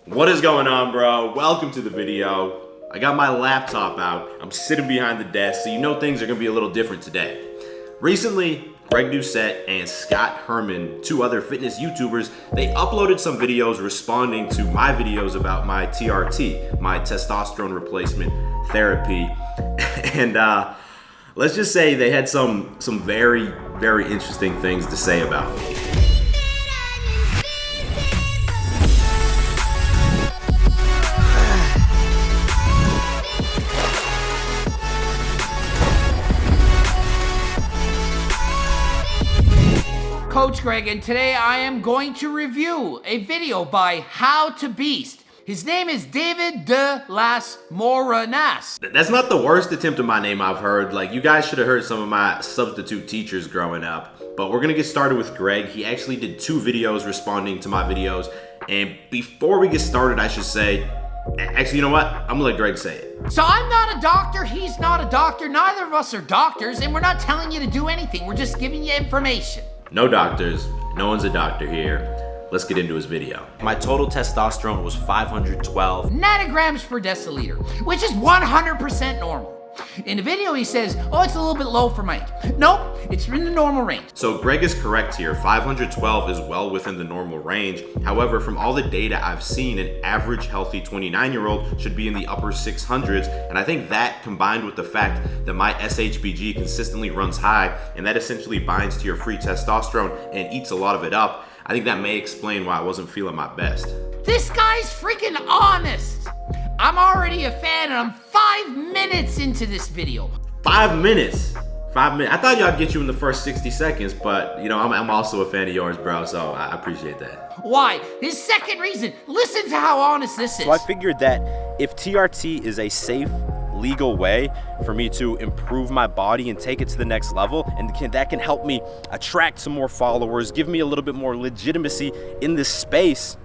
What is going on, bro? Welcome to the video. I got my laptop out. I'm sitting behind the desk, so you know things are gonna be a little different today. Recently, Greg Doucette and ScottHerman, two other fitness YouTubers, they uploaded some videos responding to my videos about my TRT, my testosterone replacement therapy. And let's just say they had some very, very interesting things to say about me. Coach Greg, and today I am going to review a video by How to Beast. His name is David de las Morenas. That's not the worst attempt at my name I've heard. Like, you guys should have heard some of my substitute teachers growing up. But we're gonna get started with Greg. He actually did 2 videos responding to my videos. And before we get started, I should say, actually, you know what? I'm gonna let Greg say it. So I'm not a doctor, he's not a doctor, neither of us are doctors, and we're not telling you to do anything, we're just giving you information. No doctors, no one's a doctor here. Let's get into his video. My total testosterone was 512 nanograms per deciliter, which is 100% normal. In the video he says, oh, it's a little bit low for Mike. Nope, it's in the normal range. So Greg is correct here. 512 is well within the normal range. However, from all the data I've seen, an average healthy 29-year-old should be in the upper 600s. And I think that, combined with the fact that my SHBG consistently runs high, and that essentially binds to your free testosterone and eats a lot of it up, I think that may explain why I wasn't feeling my best. This guy's freaking honest. I'm already a fan and I'm 5 minutes into this video. 5 minutes? 5 minutes? I thought y'all get you in the first 60 seconds, but you know, I'm also a fan of yours, bro, so I appreciate that. Why? His second reason, listen to how honest this is. So I figured that if TRT is a safe, legal way for me to improve my body and take it to the next level, and that can help me attract some more followers, give me a little bit more legitimacy in this space,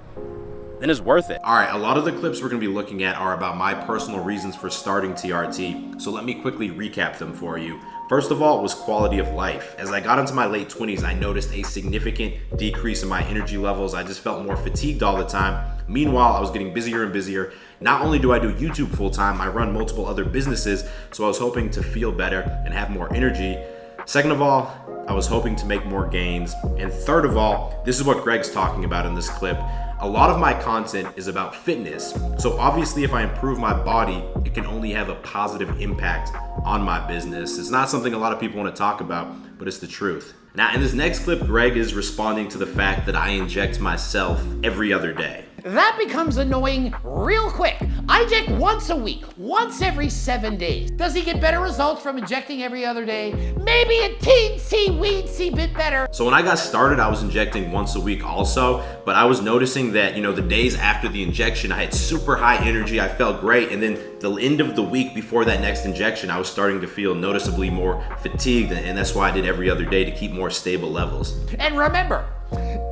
then it's worth it. All right, a lot of the clips we're gonna be looking at are about my personal reasons for starting TRT, so let me quickly recap them for you. First of all, was quality of life. As I got into my late 20s, I noticed a significant decrease in my energy levels. I just felt more fatigued all the time. Meanwhile, I was getting busier and busier. Not only do I do YouTube full time, I run multiple other businesses, so I was hoping to feel better and have more energy. Second of all, I was hoping to make more gains. And third of all, this is what Greg's talking about in this clip. A lot of my content is about fitness. So obviously if I improve my body, it can only have a positive impact on my business. It's not something a lot of people want to talk about, but it's the truth. Now in this next clip, Greg is responding to the fact that I inject myself every other day. That becomes annoying real quick. I inject once a week, once every 7 days. Does he get better results from injecting every other day? Maybe a teensy-weensy bit better. So when I got started, I was injecting once a week also, but I was noticing that, you know, the days after the injection, I had super high energy, I felt great, and then the end of the week before that next injection, I was starting to feel noticeably more fatigued, and that's why I did every other day to keep more stable levels. And remember,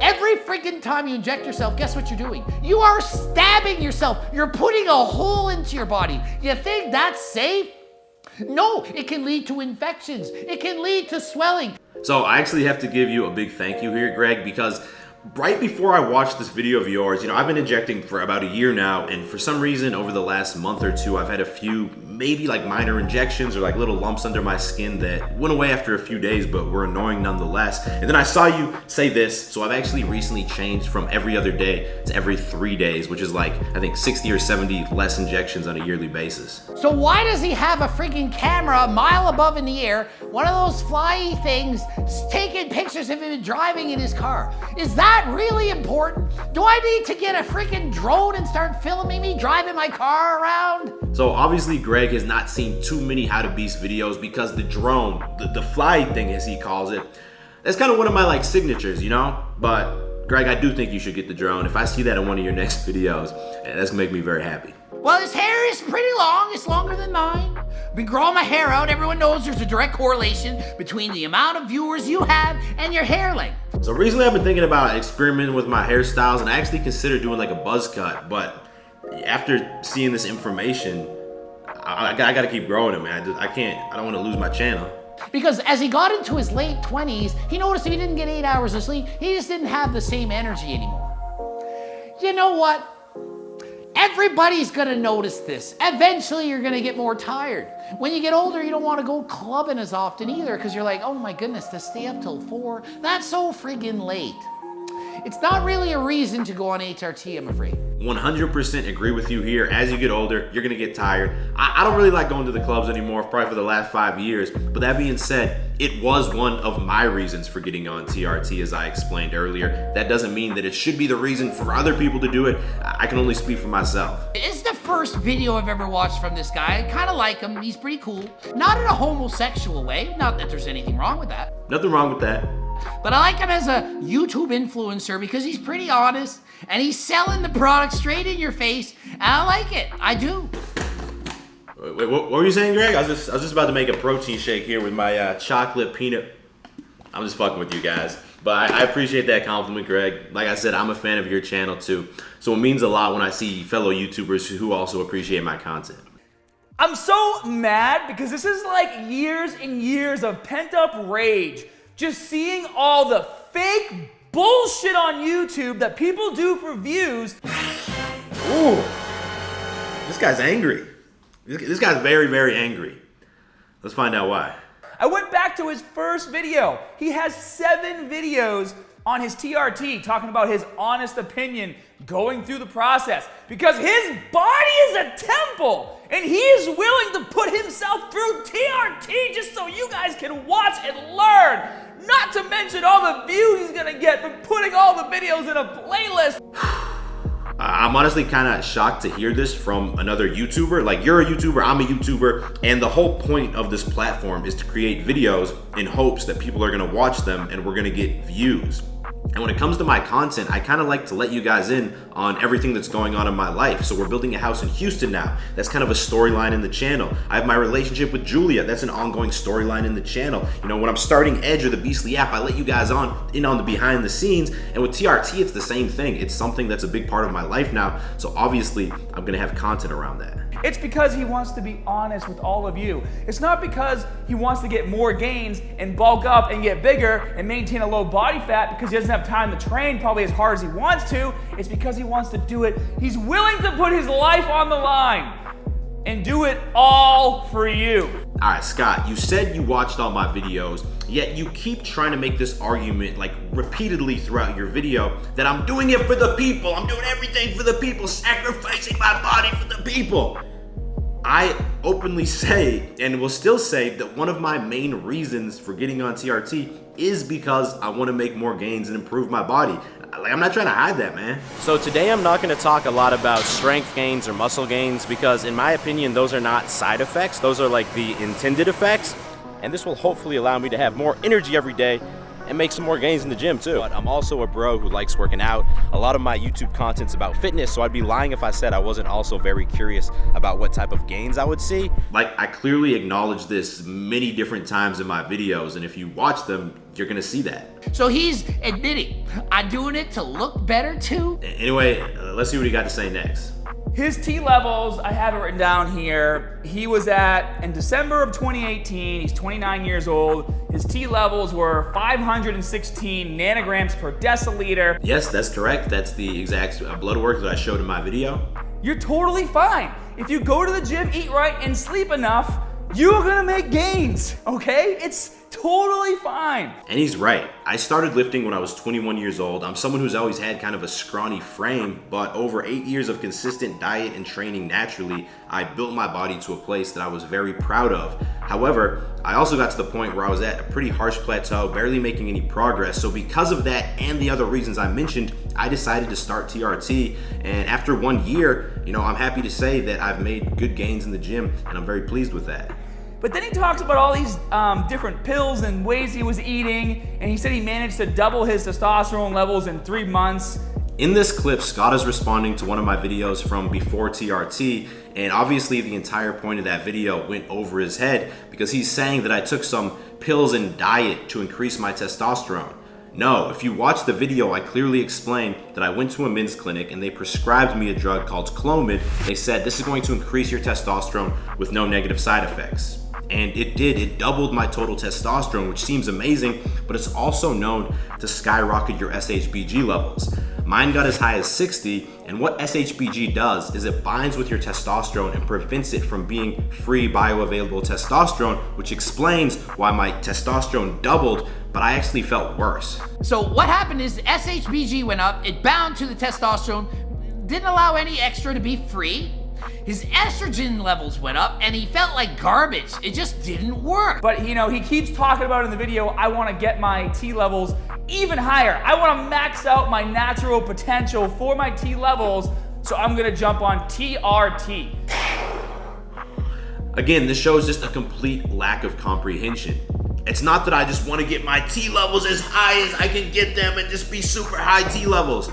every freaking time you inject yourself, guess what you're doing? You are stabbing yourself. You're putting a hole into your body. You think that's safe? No, it can lead to infections. It can lead to swelling. So I actually have to give you a big thank you here, Greg, because right before I watched this video of yours, you know, I've been injecting for about a year now, and for some reason over the last month or two, I've had a few maybe like minor injections or like little lumps under my skin that went away after a few days, but were annoying nonetheless. And then I saw you say this, so I've actually recently changed from every other day to every 3 days, which is like, I think 60 or 70 less injections on a yearly basis. So why does he have a freaking camera a mile above in the air, one of those flyy things, taking pictures of him driving in his car? Is that really important? Do I need to get a freaking drone and start filming me driving my car around? So obviously Greg has not seen too many How to Beast videos because the drone, the fly thing as he calls it, that's kind of one of my like signatures, you know? But Greg, I do think you should get the drone. If I see that in one of your next videos, that's gonna make me very happy. Well, his hair is pretty long. It's longer than mine. I've been growing my hair out. Everyone knows there's a direct correlation between the amount of viewers you have and your hair length. So recently I've been thinking about experimenting with my hairstyles, and I actually considered doing like a buzz cut, but after seeing this information, I gotta keep growing it, man. I don't wanna lose my channel. Because as he got into his late 20s, he noticed if he didn't get 8 hours of sleep, he just didn't have the same energy anymore. You know what? Everybody's gonna notice this. Eventually, you're gonna get more tired. When you get older, you don't wanna go clubbing as often either because you're like, oh my goodness, to stay up till 4, that's so friggin' late. It's not really a reason to go on HRT, I'm afraid. 100% agree with you here. As you get older, you're gonna get tired. I don't really like going to the clubs anymore, probably for the last 5 years. But that being said, it was one of my reasons for getting on TRT, as I explained earlier. That doesn't mean that it should be the reason for other people to do it. I can only speak for myself. It's the first video I've ever watched from this guy. I kind of like him. He's pretty cool. Not in a homosexual way. Not that there's anything wrong with that. Nothing wrong with that. But I like him as a YouTube influencer because he's pretty honest and he's selling the product straight in your face. And I like it. I do. Wait, what were you saying, Greg? I was just about to make a protein shake here with my chocolate peanut. I'm just fucking with you guys. But I appreciate that compliment, Greg. Like I said, I'm a fan of your channel too. So it means a lot when I see fellow YouTubers who also appreciate my content. I'm so mad because this is like years and years of pent-up rage. Just seeing all the fake bullshit on YouTube that people do for views. Ooh, this guy's angry. This guy's very, very angry. Let's find out why. I went back to his first video. He has 7 videos on his TRT talking about his honest opinion going through the process because his body is a temple and he is willing to put himself through TRT just so you guys can watch and learn. Not to mention all the views he's gonna get from putting all the videos in a playlist. I'm honestly kind of shocked to hear this from another YouTuber. Like, you're a YouTuber, I'm a YouTuber, and the whole point of this platform is to create videos in hopes that people are gonna watch them and we're gonna get views. And when it comes to my content, I kind of like to let you guys in on everything that's going on in my life. So we're building a house in Houston now. That's kind of a storyline in the channel. I have my relationship with Julia. That's an ongoing storyline in the channel. You know, when I'm starting Edge or the Beastly app, I let you guys in on the behind the scenes. And with TRT, it's the same thing. It's something that's a big part of my life now. So obviously, I'm gonna have content around that. It's because he wants to be honest with all of you. It's not because he wants to get more gains and bulk up and get bigger and maintain a low body fat because he doesn't have time to train probably as hard as he wants to. It's because he wants to do it. He's willing to put his life on the line and do it all for you. All right, Scott, you said you watched all my videos, yet you keep trying to make this argument like repeatedly throughout your video that I'm doing it for the people. I'm doing everything for the people, sacrificing my body for the people. I openly say, and will still say, that one of my main reasons for getting on TRT is because I want to make more gains and improve my body. Like, I'm not trying to hide that, man. So today I'm not going to talk a lot about strength gains or muscle gains because in my opinion those are not side effects, those are like the intended effects, and this will hopefully allow me to have more energy every day and make some more gains in the gym too. But I'm also a bro who likes working out. A lot of my YouTube content's about fitness, so I'd be lying if I said I wasn't also very curious about what type of gains I would see. Like, I clearly acknowledge this many different times in my videos, and if you watch them, you're gonna see that. So he's admitting, I'm doing it to look better too? Anyway, let's see what he got to say next. His T levels, I have it written down here. He was at, in December of 2018, he's 29 years old. His T levels were 516 nanograms per deciliter. Yes, that's correct. That's the exact blood work that I showed in my video. You're totally fine. If you go to the gym, eat right, and sleep enough, you're gonna make gains, okay? It's totally fine. And he's right. I started lifting when I was 21 years old. I'm someone who's always had kind of a scrawny frame, but over 8 years of consistent diet and training naturally, I built my body to a place that I was very proud of. However, I also got to the point where I was at a pretty harsh plateau, barely making any progress. So because of that and the other reasons I mentioned, I decided to start TRT. And after 1 year, you know, I'm happy to say that I've made good gains in the gym, and I'm very pleased with that. But then he talks about all these different pills and ways he was eating, and he said he managed to double his testosterone levels in 3 months. In this clip, Scott is responding to one of my videos from before TRT, and obviously the entire point of that video went over his head because he's saying that I took some pills and diet to increase my testosterone. No, if you watch the video, I clearly explained that I went to a men's clinic and they prescribed me a drug called Clomid. They said this is going to increase your testosterone with no negative side effects. And it did. It doubled my total testosterone, which seems amazing, but it's also known to skyrocket your SHBG levels. Mine got as high as 60, and what SHBG does is it binds with your testosterone and prevents it from being free bioavailable testosterone, which explains why my testosterone doubled, but I actually felt worse. So what happened is the SHBG went up, it bound to the testosterone, didn't allow any extra to be free. His estrogen levels went up and he felt like garbage. It just didn't work. But you know, he keeps talking about in the video, I want to get my T levels even higher. I want to max out my natural potential for my T levels, so I'm going to jump on TRT. Again, this shows just a complete lack of comprehension. It's not that I just want to get my T levels as high as I can get them and just be super high T levels.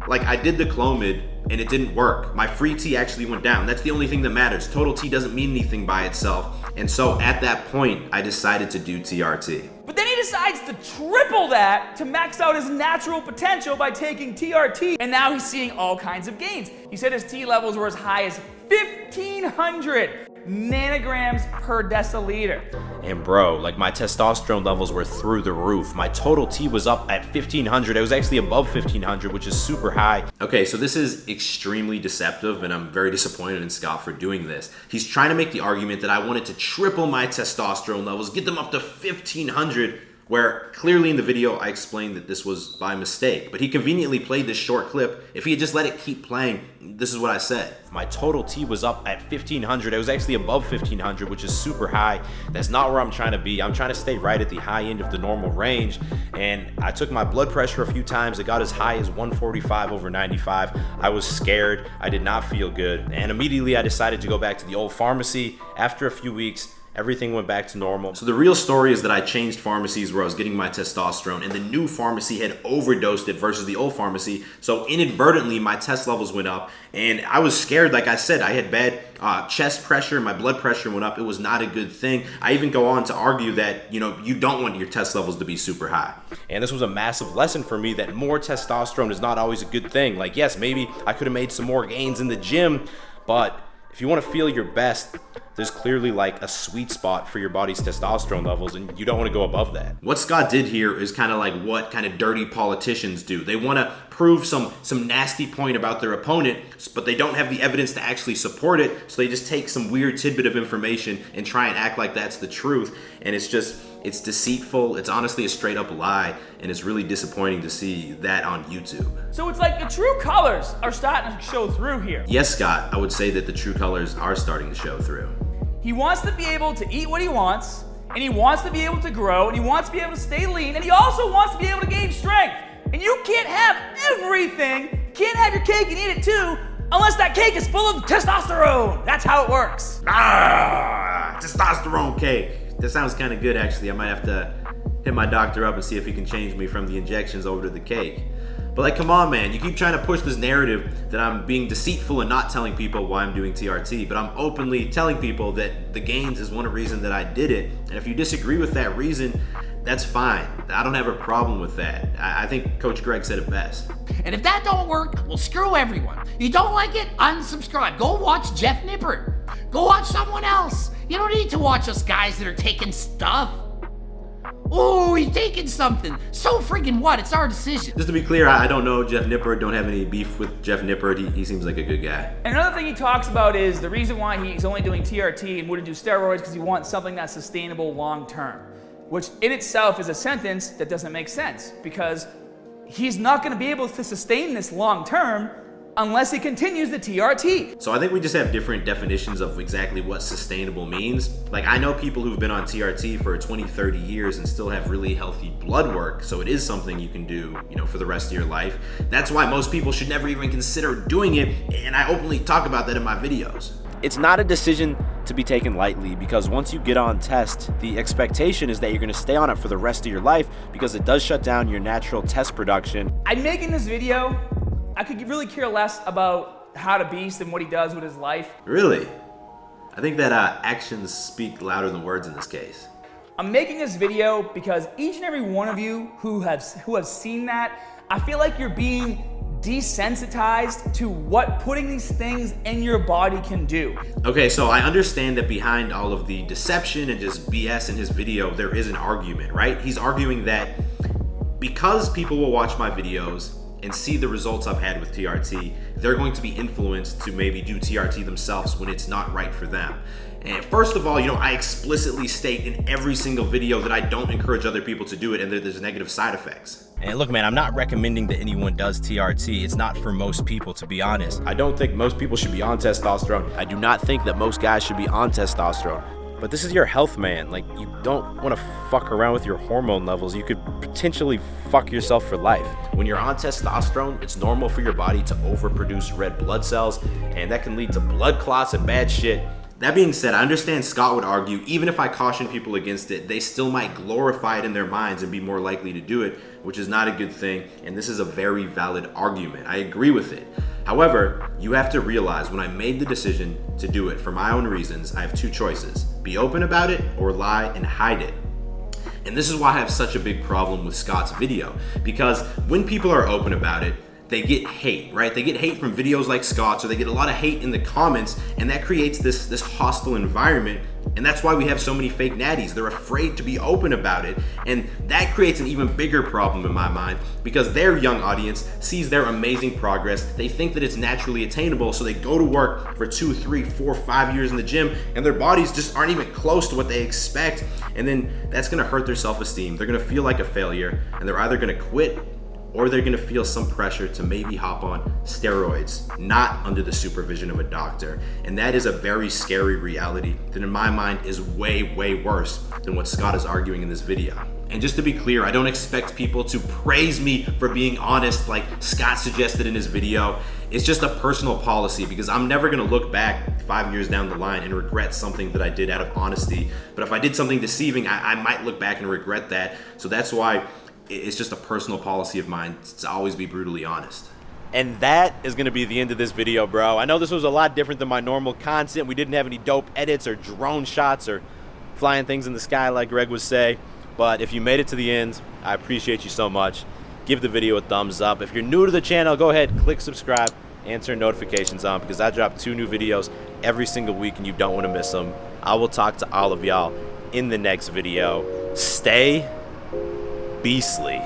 Like, I did the Clomid and it didn't work. My free T actually went down. That's the only thing that matters. Total T doesn't mean anything by itself. And so at that point, I decided to do TRT. But then he decides to triple that to max out his natural potential by taking TRT, and now he's seeing all kinds of gains. He said his T levels were as high as 1,500 nanograms per deciliter. And bro, like my testosterone levels were through the roof. My total T was up at 1,500. It was actually above 1,500, which is super high. Okay, so this is extremely deceptive, and I'm very disappointed in Scott for doing this. He's trying to make the argument that I wanted to triple my testosterone levels, get them up to 1,500, where clearly in the video I explained that this was by mistake. But he conveniently played this short clip. If he had just let it keep playing, this is what I said. My total T was up at 1,500. It was actually above 1,500, which is super high. That's not where I'm trying to be. I'm trying to stay right at the high end of the normal range. And I took my blood pressure a few times. It got as high as 145/95. I was scared. I did not feel good. And immediately I decided to go back to the old pharmacy. After a few weeks, everything went back to normal. So the real story is that I changed pharmacies where I was getting my testosterone, and the new pharmacy had overdosed it versus the old pharmacy. So inadvertently, my test levels went up, and I was scared. Like I said, I had bad chest pressure, my blood pressure went up. It was not a good thing. I even go on to argue that, you know, you don't want your test levels to be super high. And this was a massive lesson for me that more testosterone is not always a good thing. Like, yes, maybe I could have made some more gains in the gym, but if you want to feel your best, there's clearly like a sweet spot for your body's testosterone levels, and you don't want to go above that. What Scott did here is kind of like what kind of dirty politicians do. They want to prove some nasty point about their opponent, but they don't have the evidence to actually support it, so they just take some weird tidbit of information and try and act like that's the truth. And it's deceitful. It's honestly a straight up lie, and it's really disappointing to see that on YouTube. So it's like the true colors are starting to show through here. Yes, Scott, I would say that the true colors are starting to show through. He wants to be able to eat what he wants, and he wants to be able to grow, and he wants to be able to stay lean, and he also wants to be able to gain strength. And you can't have everything, can't have your cake and eat it too, unless that cake is full of testosterone. That's how it works. Testosterone cake. That sounds kind of good, actually. I might have to hit my doctor up and see if he can change me from the injections over to the cake. But like, come on, man. You keep trying to push this narrative that I'm being deceitful and not telling people why I'm doing TRT, but I'm openly telling people that the gains is one reason that I did it. And if you disagree with that reason, that's fine. I don't have a problem with that. I think Coach Greg said it best. And if that don't work, well, screw everyone. You don't like it? Unsubscribe. Go watch Jeff Nippert. Go watch someone else. You don't need to watch us guys that are taking stuff. Oh, he's taking something. So friggin' what? It's our decision. Just to be clear, I don't know Jeff Nippert. Don't have any beef with Jeff Nippert. He seems like a good guy. And another thing he talks about is the reason why he's only doing TRT and wouldn't do steroids because he wants something that's sustainable long term, which in itself is a sentence that doesn't make sense because he's not going to be able to sustain this long term unless he continues the TRT. So I think we just have different definitions of exactly what sustainable means. Like, I know people who've been on TRT for 20, 30 years and still have really healthy blood work, so it is something you can do, you know, for the rest of your life. That's why most people should never even consider doing it, and I openly talk about that in my videos. It's not a decision to be taken lightly because once you get on test, the expectation is that you're going to stay on it for the rest of your life because it does shut down your natural test production. I'm making this video. I could really care less about how to beast and what he does with his life. Really? I think that actions speak louder than words in this case. I'm making this video because each and every one of you who have seen that, I feel like you're being desensitized to what putting these things in your body can do. Okay, so I understand that behind all of the deception and just BS in his video, there is an argument, right? He's arguing that because people will watch my videos and see the results I've had with TRT, they're going to be influenced to maybe do TRT themselves when it's not right for them. And first of all, I explicitly state in every single video that I don't encourage other people to do it and that there's negative side effects. And look, man, I'm not recommending that anyone does TRT. It's not for most people, to be honest. I don't think most people should be on testosterone. I do not think that most guys should be on testosterone. But this is your health, man. Like, you don't want to fuck around with your hormone levels. You could potentially fuck yourself for life. When you're on testosterone, it's normal for your body to overproduce red blood cells, and that can lead to blood clots and bad shit. That being said, I understand Scott would argue, even if I caution people against it, they still might glorify it in their minds and be more likely to do it, which is not a good thing, and this is a very valid argument. I agree with it. However, you have to realize when I made the decision to do it for my own reasons, I have two choices: be open about it or lie and hide it. And this is why I have such a big problem with Scott's video, because when people are open about it, they get hate, right? They get hate from videos like Scott's, or they get a lot of hate in the comments, and that creates this hostile environment. And that's why we have so many fake natties. They're afraid to be open about it. And that creates an even bigger problem in my mind, because their young audience sees their amazing progress. They think that it's naturally attainable, so they go to work for 2, 3, 4, 5 years in the gym, and their bodies just aren't even close to what they expect. And then that's gonna hurt their self-esteem. They're gonna feel like a failure, and they're either gonna quit or they're gonna feel some pressure to maybe hop on steroids, not under the supervision of a doctor. And that is a very scary reality that in my mind is way, way worse than what Scott is arguing in this video. And just to be clear, I don't expect people to praise me for being honest like Scott suggested in his video. It's just a personal policy, because I'm never gonna look back 5 years down the line and regret something that I did out of honesty. But if I did something deceiving, I might look back and regret that. So that's why it's just a personal policy of mine to always be brutally honest. And that is going to be the end of this video, bro. I know this was a lot different than my normal content. We didn't have any dope edits or drone shots or flying things in the sky like Greg would say. But if you made it to the end, I appreciate you so much. Give the video a thumbs up. If you're new to the channel, go ahead, click subscribe and turn notifications on, because I drop 2 new videos every single week and you don't want to miss them. I will talk to all of y'all in the next video. Stay beastly.